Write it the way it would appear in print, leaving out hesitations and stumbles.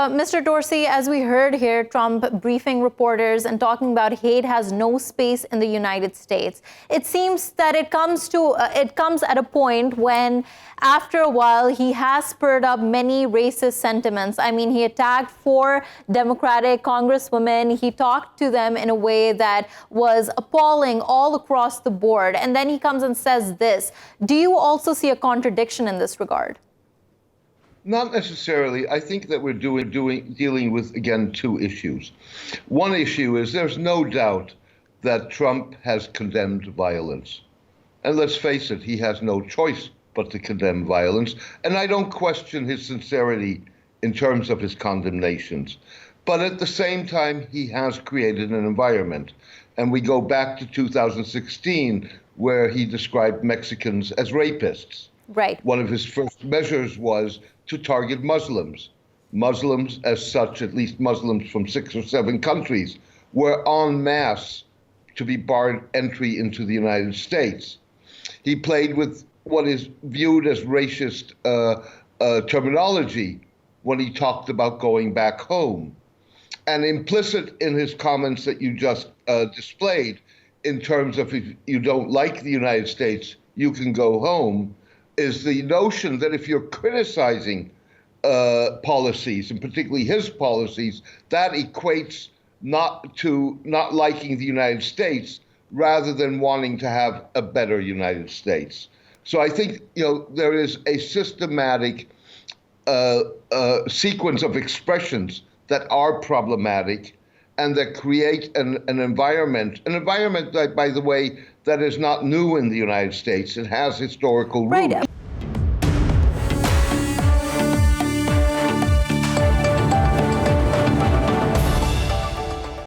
Mr. Dorsey, as we heard here, Trump briefing reporters and talking about hate has no space in the United States. It seems that it comes at a point when, after a while, he has spurred up many racist sentiments. I mean, he attacked 4 Democratic congresswomen. He talked to them in a way that was appalling all across the board. And then he comes and says this. Do you also see a contradiction in this regard? Not necessarily. I think that we're dealing with, again, 2 issues. One issue is there's no doubt that Trump has condemned violence. And let's face it, he has no choice but to condemn violence. And I don't question his sincerity in terms of his condemnations. But at the same time, he has created an environment. And we go back to 2016, where he described Mexicans as rapists. Right. One of his first measures was to target Muslims. Muslims as such, at least Muslims from 6 or 7 countries, were en masse to be barred entry into the United States. He played with what is viewed as racist terminology when he talked about going back home. And implicit in his comments that you just displayed, in terms of if you don't like the United States, you can go home, is the notion that if you're criticizing policies, and particularly his policies, that equates not liking the United States rather than wanting to have a better United States. So I think there is a systematic sequence of expressions that are problematic and that create an environment that, by the way, that is not new in the United States. It has historical roots. Right.